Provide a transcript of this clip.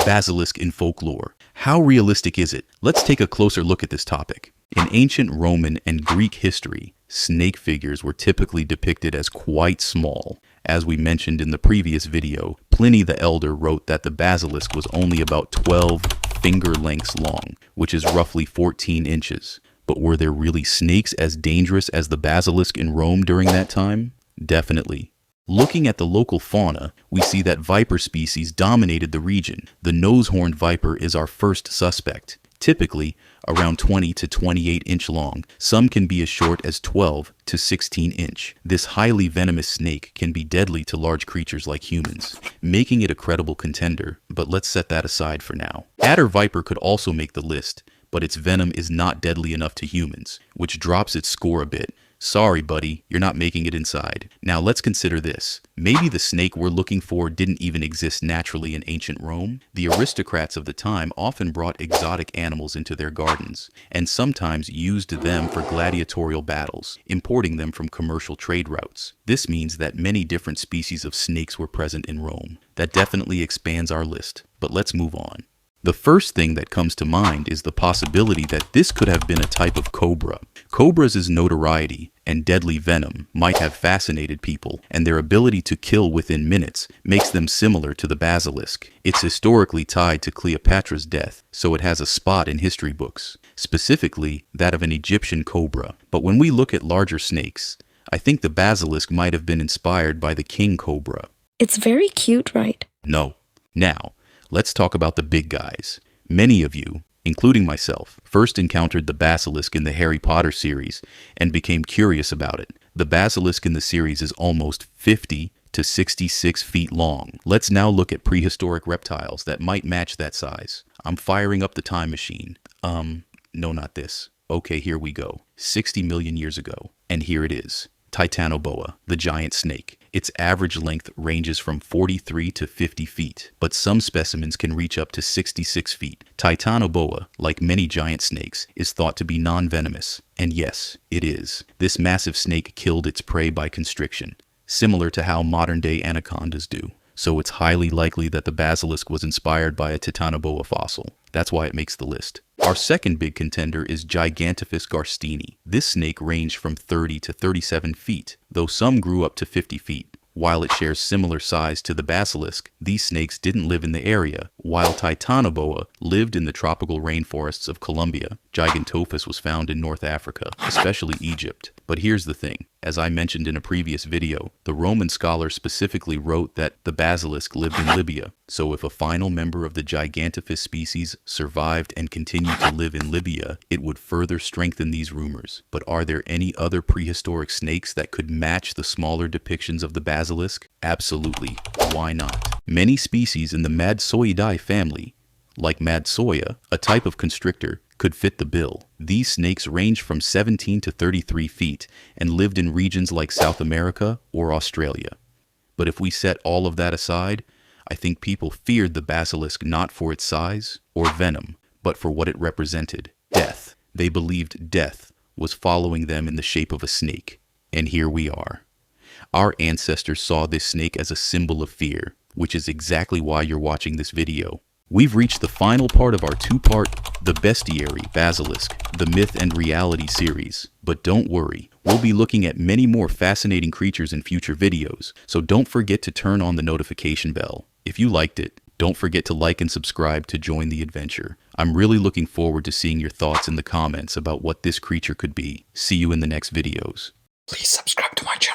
Basilisk in folklore. How realistic is it? Let's take a closer look at this topic. In ancient Roman and Greek history, snake figures were typically depicted as quite small. As we mentioned in the previous video, Pliny the Elder wrote that the basilisk was only about 12 finger lengths long, which is roughly 14 inches. But were there really snakes as dangerous as the basilisk in Rome during that time? Definitely. Looking at the local fauna, we see that viper species dominated the region. The nose-horned viper is our first suspect, typically around 20 to 28 inch long. Some can be as short as 12 to 16 inch. This highly venomous snake can be deadly to large creatures like humans, making it a credible contender, but let's set that aside for now. Adder viper could also make the list, but its venom is not deadly enough to humans, which drops its score a bit. Sorry, buddy, you're not making it inside. Now let's consider this. Maybe the snake we're looking for didn't even exist naturally in ancient Rome. The aristocrats of the time often brought exotic animals into their gardens, and sometimes used them for gladiatorial battles, importing them from commercial trade routes. This means that many different species of snakes were present in Rome. That definitely expands our list, but let's move on. The first thing that comes to mind is the possibility that this could have been a type of cobra. Cobras' notoriety and deadly venom might have fascinated people, and their ability to kill within minutes makes them similar to the basilisk. It's historically tied to Cleopatra's death, so it has a spot in history books, specifically that of an Egyptian cobra. But when we look at larger snakes, I think the basilisk might have been inspired by the king cobra. It's very cute, right? No. Now, let's talk about the big guys. Many of you, including myself, first encountered the basilisk in the Harry Potter series and became curious about it. The basilisk in the series is almost 50 to 66 feet long. Let's now look at prehistoric reptiles that might match that size. I'm firing up the time machine. No, not this. Okay, here we go. 60 million years ago. And here it is. Titanoboa, the giant snake. Its average length ranges from 43 to 50 feet, but some specimens can reach up to 66 feet. Titanoboa, like many giant snakes, is thought to be non-venomous. And yes, it is. This massive snake killed its prey by constriction, similar to how modern-day anacondas do. So it's highly likely that the basilisk was inspired by a Titanoboa fossil. That's why it makes the list. Our second big contender is Gigantophis garstini. This snake ranged from 30 to 37 feet, though some grew up to 50 feet. While it shares similar size to the basilisk, these snakes didn't live in the area. While Titanoboa lived in the tropical rainforests of Colombia, Gigantophis was found in North Africa, especially Egypt. But here's the thing. As I mentioned in a previous video, the Roman scholar specifically wrote that the basilisk lived in Libya. So if a final member of the Gigantophis species survived and continued to live in Libya, it would further strengthen these rumors. But are there any other prehistoric snakes that could match the smaller depictions of the basilisk? Absolutely. Why not? Many species in the Madtsoiidae family, like Madtsoiidae, a type of constrictor, could fit the bill. These snakes range from 17 to 33 feet and lived in regions like South America or Australia. But if we set all of that aside, I think people feared the basilisk not for its size or venom, but for what it represented: death. They believed death was following them in the shape of a snake. And here we are. Our ancestors saw this snake as a symbol of fear, which is exactly why you're watching this video. We've reached the final part of our two-part The Bestiary Basilisk, the Myth and Reality series. But don't worry, we'll be looking at many more fascinating creatures in future videos, so don't forget to turn on the notification bell. If you liked it, don't forget to like and subscribe to join the adventure. I'm really looking forward to seeing your thoughts in the comments about what this creature could be. See you in the next videos. Please subscribe to my channel.